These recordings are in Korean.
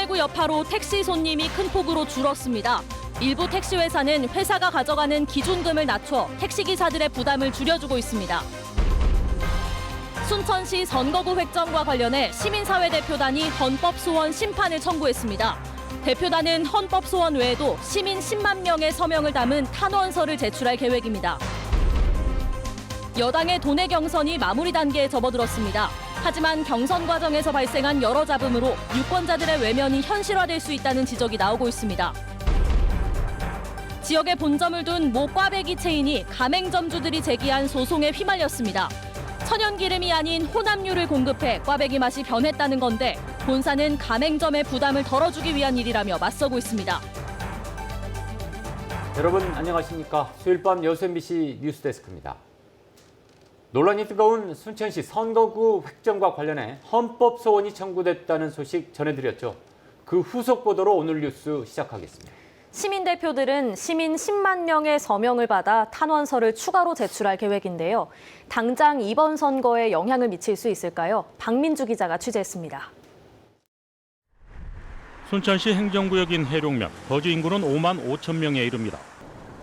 코로나19 여파로 택시 손님이 큰 폭으로 줄었습니다. 일부 택시 회사는 회사가 가져가는 기준금을 낮춰 택시기사들의 부담을 줄여주고 있습니다. 순천시 선거구 획정과 관련해 시민사회대표단이 헌법소원 심판을 청구했습니다. 대표단은 헌법소원 외에도 시민 10만 명의 서명을 담은 탄원서를 제출할 계획입니다. 여당의 도내 경선이 마무리 단계에 접어들었습니다. 하지만 경선 과정에서 발생한 여러 잡음으로 유권자들의 외면이 현실화될 수 있다는 지적이 나오고 있습니다. 지역에 본점을 둔 모 꽈배기 체인이 가맹점주들이 제기한 소송에 휘말렸습니다. 천연기름이 아닌 혼합류를 공급해 꽈배기 맛이 변했다는 건데 본사는 가맹점의 부담을 덜어주기 위한 일이라며 맞서고 있습니다. 여러분 안녕하십니까? 수요일 밤 여수 MBC 뉴스데스크입니다. 논란이 뜨거운 순천시 선거구 획정과 관련해 헌법 소원이 청구됐다는 소식 전해드렸죠. 그 후속 보도로 오늘 뉴스 시작하겠습니다. 시민 대표들은 시민 10만 명의 서명을 받아 탄원서를 추가로 제출할 계획인데요. 당장 이번 선거에 영향을 미칠 수 있을까요? 박민주 기자가 취재했습니다. 순천시 행정구역인 해룡면, 거주 인구는 5만 5천 명에 이릅니다.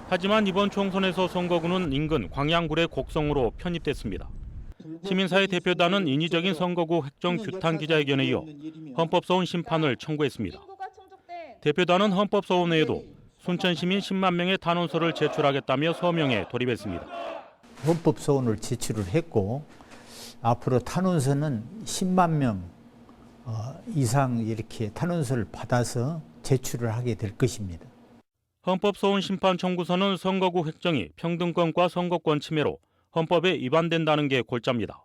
하지만 이번 총선에서 선거구는 인근 광양굴의 곡성으로 편입됐습니다. 시민사회 대표단은 인위적인 선거구 획정 규탄 기자회견에 이어 헌법소원 심판을 청구했습니다. 대표단은 헌법소원 외에도 순천시민 10만 명의 탄원서를 제출하겠다며 서명에 돌입했습니다. 헌법소원을 제출을 했고 앞으로 탄원서는 10만 명 이상 이렇게 탄원서를 받아서 제출을 하게 될 것입니다. 헌법소원 심판 청구서는 선거구 획정이 평등권과 선거권 침해로 헌법에 위반된다는 게 골자입니다.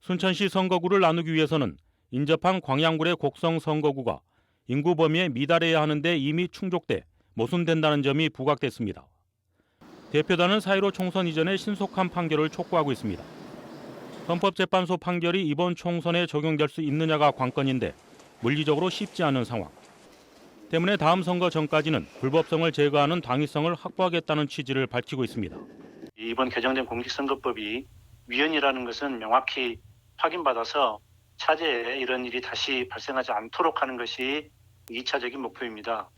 순천시 선거구를 나누기 위해서는 인접한 광양굴의 곡성 선거구가 인구 범위에 미달해야 하는데 이미 충족돼 모순된다는 점이 부각됐습니다. 대표단은 4.15 총선 이전에 신속한 판결을 촉구하고 있습니다. 헌법재판소 판결이 이번 총선에 적용될 수 있느냐가 관건인데 물리적으로 쉽지 않은 상황. 때문에 다음 선거 전까지는 불법성을 제거하는 당위성을 확보하겠다는 취지를 밝히고 있습니다. 이번 개정된 공직선거법이 위헌이라는 것은 명확히 확인받아서 차제에 이런 일이 다시 발생하지 않도록 하는 것이 2차적인 목표입니다.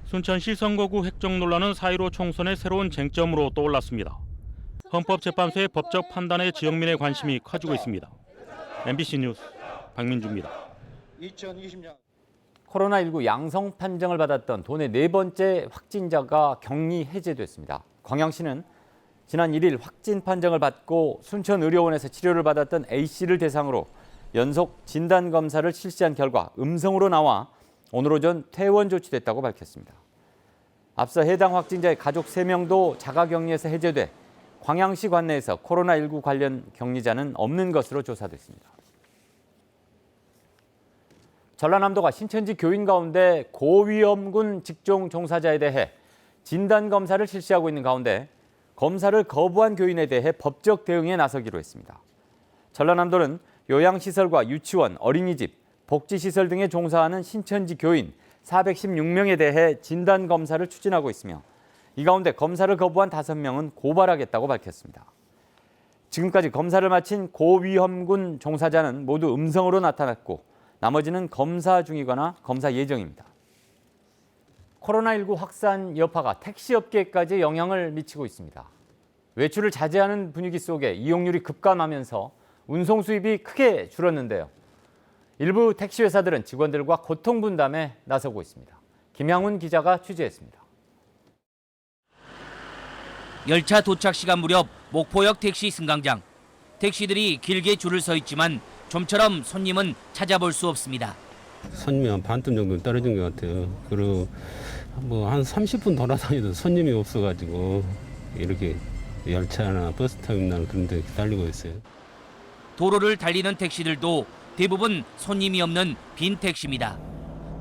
순천시 선거구 획정 논란은 4.15 총선의 새로운 쟁점으로 떠올랐습니다. 헌법재판소의 법적 판단에 지역민의 관심이 커지고 있습니다. MBC 뉴스 박민주입니다. 코로나19 양성 판정을 받았던 도내 네 번째 확진자가 격리 해제됐습니다. 광양시는 지난 1일 확진 판정을 받고 순천의료원에서 치료를 받았던 A씨를 대상으로 연속 진단검사를 실시한 결과 음성으로 나와 오늘 오전 퇴원 조치됐다고 밝혔습니다. 앞서 해당 확진자의 가족 3명도 자가격리에서 해제돼 광양시 관내에서 코로나19 관련 격리자는 없는 것으로 조사됐습니다. 전라남도가 신천지 교인 가운데 고위험군 직종 종사자에 대해 진단검사를 실시하고 있는 가운데 검사를 거부한 교인에 대해 법적 대응에 나서기로 했습니다. 전라남도는 요양시설과 유치원, 어린이집, 복지시설 등에 종사하는 신천지 교인 416명에 대해 진단검사를 추진하고 있으며 이 가운데 검사를 거부한 5명은 고발하겠다고 밝혔습니다. 지금까지 검사를 마친 고위험군 종사자는 모두 음성으로 나타났고 나머지는 검사 중이거나 검사 예정입니다. 코로나19 확산 여파가 택시업계까지 영향을 미치고 있습니다. 외출을 자제하는 분위기 속에 이용률이 급감하면서 운송 수입이 크게 줄었는데요. 일부 택시 회사들은 직원들과 고통 분담에 나서고 있습니다. 김양훈 기자가 취재했습니다. 열차 도착 시간 무렵 목포역 택시 승강장. 택시들이 길게 줄을 서 있지만 좀처럼 손님은 찾아볼 수 없습니다. 손님이 한 반쯤 정도 떨어진 것 같아요. 그리고 한 30분 돌아다녀도 손님이 없어가지고 이렇게 열차나 버스터미널 그런 데 기다리고 있어요. 도로를 달리는 택시들도 대부분 손님이 없는 빈 택시입니다.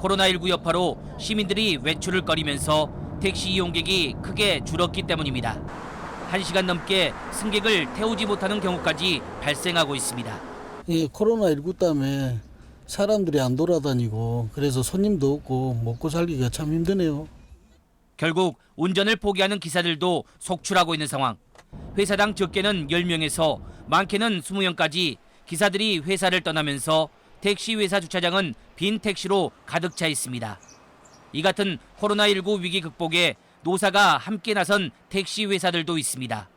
코로나19 여파로 시민들이 외출을 꺼리면서 택시 이용객이 크게 줄었기 때문입니다. 1시간 넘게 승객을 태우지 못하는 경우까지 발생하고 있습니다. 이 코로나19 때문에 사람들이 안 돌아다니고 그래서 손님도 없고 먹고 살기가 참 힘드네요. 결국 운전을 포기하는 기사들도 속출하고 있는 상황. 회사당 적게는 10명에서 많게는 20명까지 기사들이 회사를 떠나면서 택시 회사 주차장은 빈 택시로 가득 차 있습니다. 이 같은 코로나19 위기 극복에 노사가 함께 나선 택시 회사들도 있습니다.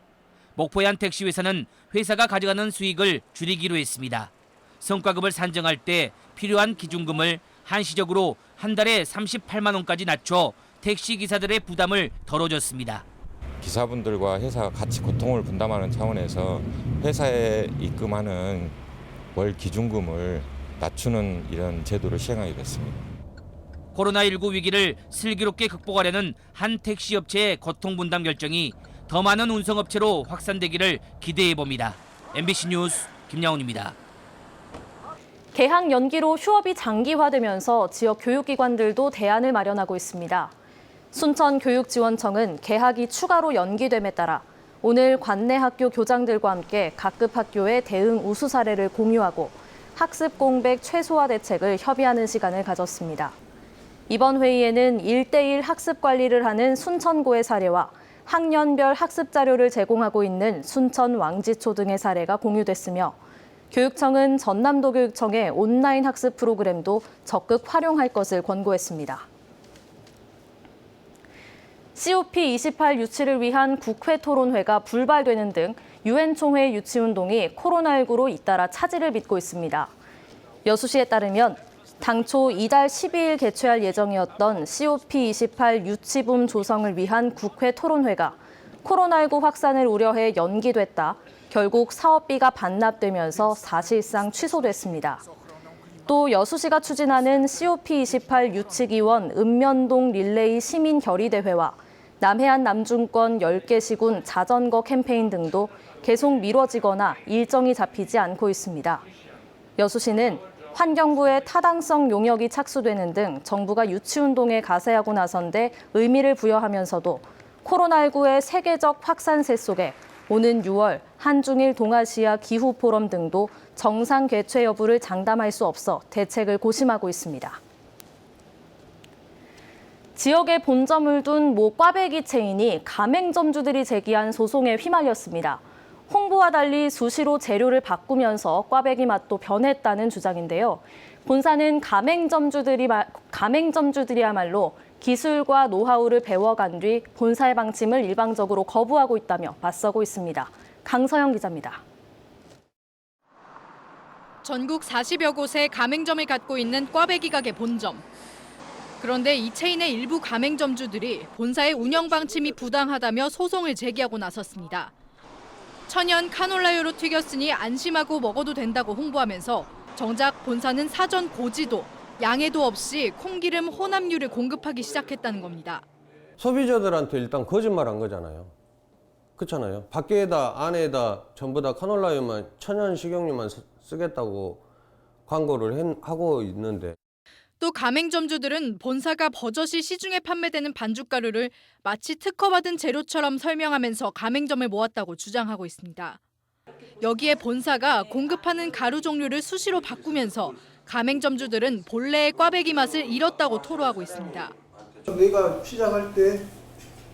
목포의 한 택시 회사는 회사가 가져가는 수익을 줄이기로 했습니다. 성과급을 산정할 때 필요한 기준금을 한시적으로 한 달에 38만 원까지 낮춰 택시 기사들의 부담을 덜어줬습니다. 기사분들과 회사가 같이 고통을 분담하는 차원에서 회사에 입금하는 월 기준금을 낮추는 이런 제도를 시행하게 됐습니다. 코로나19 위기를 슬기롭게 극복하려는 한 택시업체의 고통분담 결정이 더 많은 운송업체로 확산되기를 기대해봅니다. MBC 뉴스 김양훈입니다. 개학 연기로 휴업이 장기화되면서 지역 교육기관들도 대안을 마련하고 있습니다. 순천교육지원청은 개학이 추가로 연기됨에 따라 오늘 관내 학교 교장들과 함께 각급 학교의 대응 우수 사례를 공유하고 학습 공백 최소화 대책을 협의하는 시간을 가졌습니다. 이번 회의에는 1:1 학습 관리를 하는 순천고의 사례와 학년별 학습 자료를 제공하고 있는 순천 왕지초 등의 사례가 공유됐으며 교육청은 전남도교육청의 온라인 학습 프로그램도 적극 활용할 것을 권고했습니다. COP28 유치를 위한 국회 토론회가 불발되는 등 UN 총회 유치 운동이 코로나19로 잇따라 차질을 빚고 있습니다. 여수시에 따르면 당초 이달 12일 개최할 예정이었던 COP28 유치분 조성을 위한 국회 토론회가 코로나19 확산을 우려해 연기됐다. 결국 사업비가 반납되면서 사실상 취소됐습니다. 또 여수시가 추진하는 COP28 유치기원 읍면동 릴레이 시민 결의대회와 남해안 남중권 10개 시군 자전거 캠페인 등도 계속 미뤄지거나 일정이 잡히지 않고 있습니다. 여수시는 환경부의 타당성 용역이 착수되는 등 정부가 유치운동에 가세하고 나선 데 의미를 부여하면서도 코로나19의 세계적 확산세 속에 오는 6월 한중일 동아시아 기후 포럼 등도 정상 개최 여부를 장담할 수 없어 대책을 고심하고 있습니다. 지역에 본점을 둔 모 꽈배기 체인이 가맹점주들이 제기한 소송에 휘말렸습니다. 홍보와 달리 수시로 재료를 바꾸면서 꽈배기 맛도 변했다는 주장인데요. 본사는 가맹점주들이야말로 기술과 노하우를 배워간 뒤 본사의 방침을 일방적으로 거부하고 있다며 맞서고 있습니다. 강서영 기자입니다. 전국 40여 곳에 가맹점을 갖고 있는 꽈배기 가게 본점. 그런데 이 체인의 일부 가맹점주들이 본사의 운영 방침이 부당하다며 소송을 제기하고 나섰습니다. 천연 카놀라유로 튀겼으니 안심하고 먹어도 된다고 홍보하면서 정작 본사는 사전 고지도, 양해도 없이 콩기름 혼합류를 공급하기 시작했다는 겁니다. 소비자들한테 일단 거짓말한 거잖아요. 그렇잖아요. 밖에다 안에다 전부 다 카놀라유만 천연 식용유만 쓰겠다고 광고를 하고 있는데. 또 가맹점주들은 본사가 버젓이 시중에 판매되는 반죽가루를 마치 특허받은 재료처럼 설명하면서 가맹점을 모았다고 주장하고 있습니다. 여기에 본사가 공급하는 가루 종류를 수시로 바꾸면서 가맹점주들은 본래의 꽈배기 맛을 잃었다고 토로하고 있습니다. 내가 시작할 때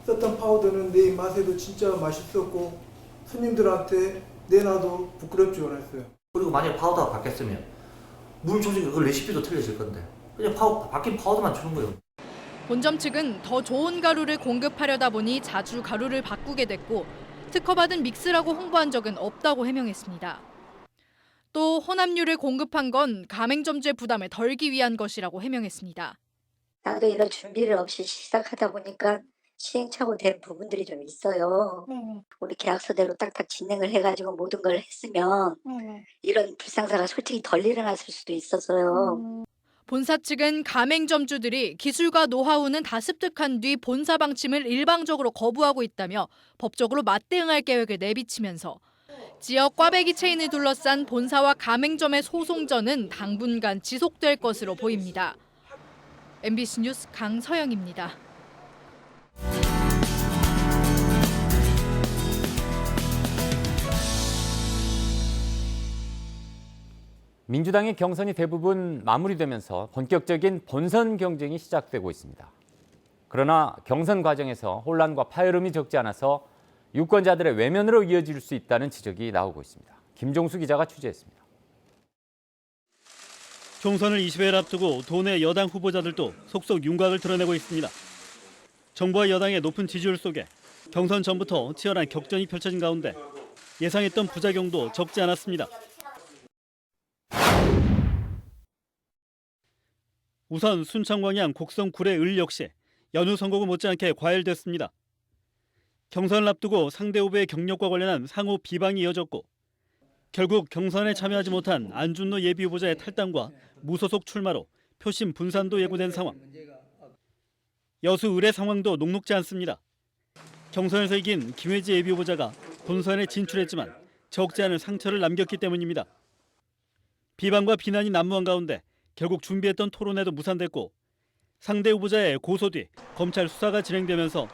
썼던 파우더는 내 입맛에도 진짜 맛있었고 손님들한테 내놔도 부끄럽지 않았어요. 그리고 만약에 파우더가 바뀌었으면 물 조직이 그 레시피도 틀려질 건데 그냥 바뀐 파우더만 주는 거예요. 본점 측은 더 좋은 가루를 공급하려다 보니 자주 가루를 바꾸게 됐고 특허받은 믹스라고 홍보한 적은 없다고 해명했습니다. 또 혼합류를 공급한 건 가맹점주의 부담을 덜기 위한 것이라고 해명했습니다. 나도 이런 준비를 없이 시작하다 보니까 시행착오된 부분들이 좀 있어요. 우리 계약서대로 딱딱 진행을 해가지고 모든 걸 했으면 이런 불상사가 솔직히 덜 일어났을 수도 있어서요. 본사 측은 가맹점주들이 기술과 노하우는 다 습득한 뒤 본사 방침을 일방적으로 거부하고 있다며 법적으로 맞대응할 계획을 내비치면서 지역 꽈배기 체인을 둘러싼 본사와 가맹점의 소송전은 당분간 지속될 것으로 보입니다. MBC 뉴스 강서영입니다. 민주당의 경선이 대부분 마무리되면서 본격적인 본선 경쟁이 시작되고 있습니다. 그러나 경선 과정에서 혼란과 파열음이 적지 않아서 유권자들의 외면으로 이어질 수 있다는 지적이 나오고 있습니다. 김종수 기자가 취재했습니다. 총선을 20여일 앞두고 도내 여당 후보자들도 속속 윤곽을 드러내고 있습니다. 정부와 여당의 높은 지지율 속에 경선 전부터 치열한 격전이 펼쳐진 가운데 예상했던 부작용도 적지 않았습니다. 우선 순천광양 곡성 구례 을 역시 연후 선거구 못지않게 과열됐습니다. 경선을 앞두고 상대 후보의 경력과 관련한 상호 비방이 이어졌고 결국 경선에 참여하지 못한 안준로 예비후보자의 탈당과 무소속 출마로 표심 분산도 예고된 상황. 여수 을의 상황도 녹록지 않습니다. 경선에서 이긴 김혜지 예비후보자가 본선에 진출했지만 적지 않은 상처를 남겼기 때문입니다. 비방과 비난이 난무한 가운데 결국 준비했던 토론회도 무산됐고 상대 후보자의 고소 뒤 검찰 수사가 진행되면서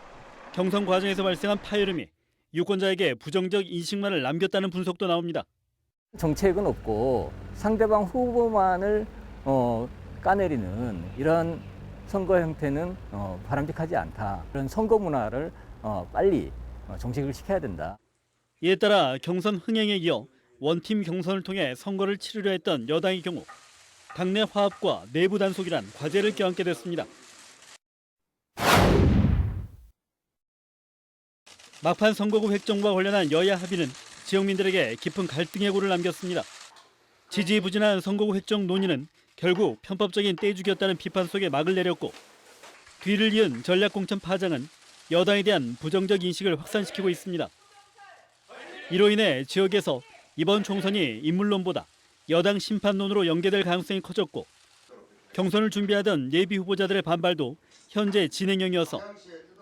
경선 과정에서 발생한 파열음이 유권자에게 부정적 인식만을 남겼다는 분석도 나옵니다. 정책은 없고 상대방 후보만을 까내리는 이런 선거 형태는 바람직하지 않다. 그런 선거 문화를 빨리 정식을 시켜야 된다. 이에 따라 경선 흥행에 이어 원팀 경선을 통해 선거를 치르려 했던 여당의 경우 당내 화합과 내부 단속이란 과제를 껴안게 됐습니다. 막판 선거구 획정과 관련한 여야 합의는 지역민들에게 깊은 갈등의 골을 남겼습니다. 지지부진한 선거구 획정 논의는 결국 편법적인 떼죽이었다는 비판 속에 막을 내렸고 뒤를 이은 전략공천 파장은 여당에 대한 부정적 인식을 확산시키고 있습니다. 이로 인해 지역에서 이번 총선이 인물론보다 여당 심판론으로 연계될 가능성이 커졌고 경선을 준비하던 예비 후보자들의 반발도 현재 진행형이어서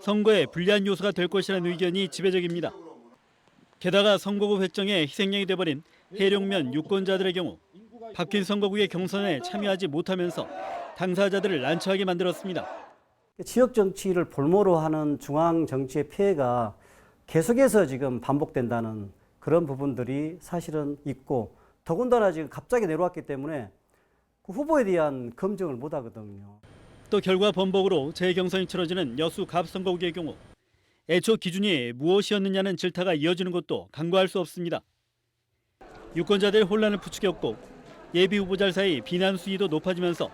선거에 불리한 요소가 될 것이라는 의견이 지배적입니다. 게다가 선거구 획정에 희생양이 돼버린 해룡면 유권자들의 경우 바뀐 선거구의 경선에 참여하지 못하면서 당사자들을 난처하게 만들었습니다. 지역 정치를 볼모로 하는 중앙 정치의 피해가 계속해서 지금 반복된다는 그런 부분들이 사실은 있고 더군다나 지금 갑자기 내려왔기 때문에 그 후보에 대한 검증을 못 하거든요. 또 결과 번복으로 재경선이 치러지는 여수 갑선거구의 경우 애초 기준이 무엇이었느냐는 질타가 이어지는 것도 간과할 수 없습니다. 유권자들 혼란을 부추겼고 예비 후보자 사이 비난 수위도 높아지면서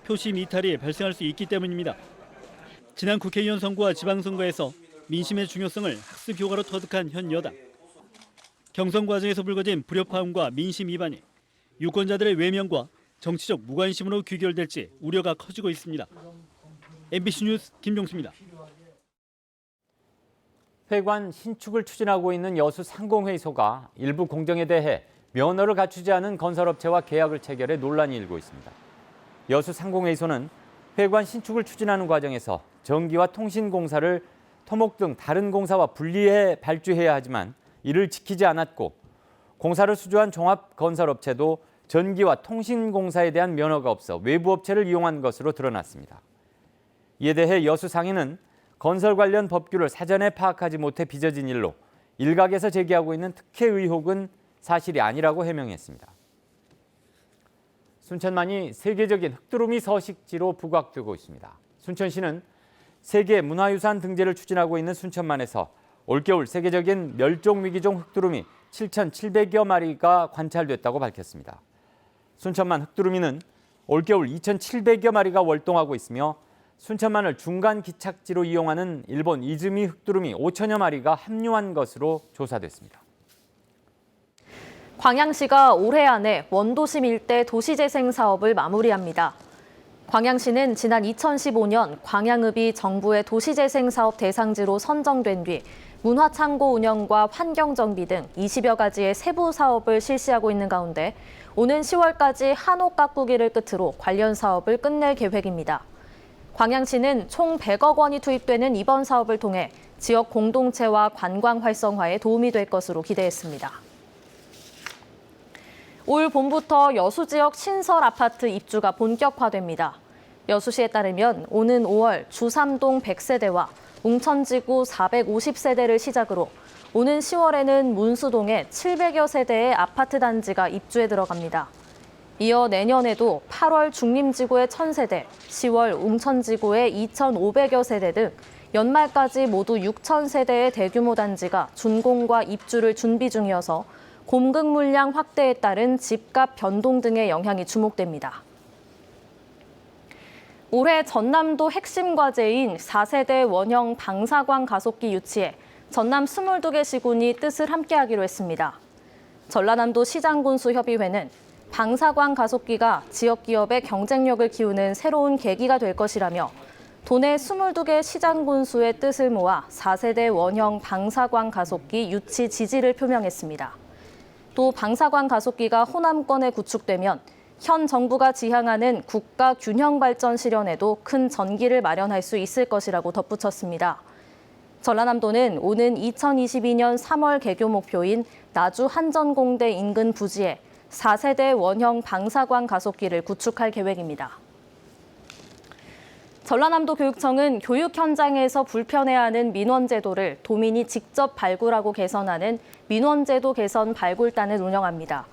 표심 이탈이 발생할 수 있기 때문입니다. 지난 국회의원 선거와 지방선거에서 민심의 중요성을 학습 효과로 터득한 현 여당. 경선 과정에서 불거진 불협화음과 민심 위반이 유권자들의 외면과 정치적 무관심으로 귀결될지 우려가 커지고 있습니다. MBC 뉴스 김종수입니다. 회관 신축을 추진하고 있는 여수 상공회의소가 일부 공정에 대해 면허를 갖추지 않은 건설업체와 계약을 체결해 논란이 일고 있습니다. 여수 상공회의소는 회관 신축을 추진하는 과정에서 전기와 통신공사를 토목 등 다른 공사와 분리해 발주해야 하지만 이를 지키지 않았고 공사를 수주한 종합건설업체도 전기와 통신공사에 대한 면허가 없어 외부 업체를 이용한 것으로 드러났습니다. 이에 대해 여수상인은 건설 관련 법규를 사전에 파악하지 못해 빚어진 일로 일각에서 제기하고 있는 특혜 의혹은 사실이 아니라고 해명했습니다. 순천만이 세계적인 흑두루미 서식지로 부각되고 있습니다. 순천시는 세계 문화유산 등재를 추진하고 있는 순천만에서 올겨울 세계적인 멸종위기종 흑두루미 7,700여 마리가 관찰됐다고 밝혔습니다. 순천만 흑두루미는 올겨울 2,700여 마리가 월동하고 있으며 순천만을 중간 기착지로 이용하는 일본 이즈미 흑두루미 5천여 마리가 합류한 것으로 조사됐습니다. 광양시가 올해 안에 원도심 일대 도시재생 사업을 마무리합니다. 광양시는 지난 2015년 광양읍이 정부의 도시재생 사업 대상지로 선정된 뒤 문화창고 운영과 환경정비 등 20여 가지의 세부 사업을 실시하고 있는 가운데 오는 10월까지 한옥 가꾸기를 끝으로 관련 사업을 끝낼 계획입니다. 광양시는 총 100억 원이 투입되는 이번 사업을 통해 지역 공동체와 관광 활성화에 도움이 될 것으로 기대했습니다. 올 봄부터 여수 지역 신설 아파트 입주가 본격화됩니다. 여수시에 따르면 오는 5월 주삼동 100세대와 웅천지구 450세대를 시작으로 오는 10월에는 문수동에 700여 세대의 아파트 단지가 입주에 들어갑니다. 이어 내년에도 8월 중림지구의 1000세대, 10월 웅천지구의 2500여 세대 등 연말까지 모두 6000세대의 대규모 단지가 준공과 입주를 준비 중이어서 공급 물량 확대에 따른 집값 변동 등의 영향이 주목됩니다. 올해 전남도 핵심 과제인 4세대 원형 방사광 가속기 유치에 전남 22개 시군이 뜻을 함께하기로 했습니다. 전라남도 시장군수협의회는 방사광 가속기가 지역 기업의 경쟁력을 키우는 새로운 계기가 될 것이라며 도내 22개 시장군수의 뜻을 모아 4세대 원형 방사광 가속기 유치 지지를 표명했습니다. 또 방사광 가속기가 호남권에 구축되면 현 정부가 지향하는 국가 균형 발전 실현에도 큰 전기를 마련할 수 있을 것이라고 덧붙였습니다. 전라남도는 오는 2022년 3월 개교 목표인 나주 한전공대 인근 부지에 4세대 원형 방사광 가속기를 구축할 계획입니다. 전라남도 교육청은 교육 현장에서 불편해하는 민원제도를 도민이 직접 발굴하고 개선하는 민원제도 개선 발굴단을 운영합니다.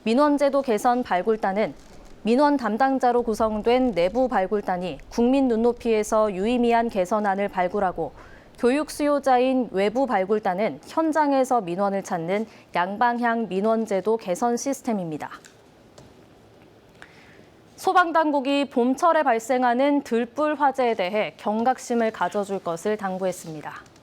민원제도 개선 발굴단은 민원 담당자로 구성된 내부 발굴단이 국민 눈높이에서 유의미한 개선안을 발굴하고 교육 수요자인 외부 발굴단은 현장에서 민원을 찾는 양방향 민원제도 개선 시스템입니다. 소방당국이 봄철에 발생하는 들불 화재에 대해 경각심을 가져줄 것을 당부했습니다.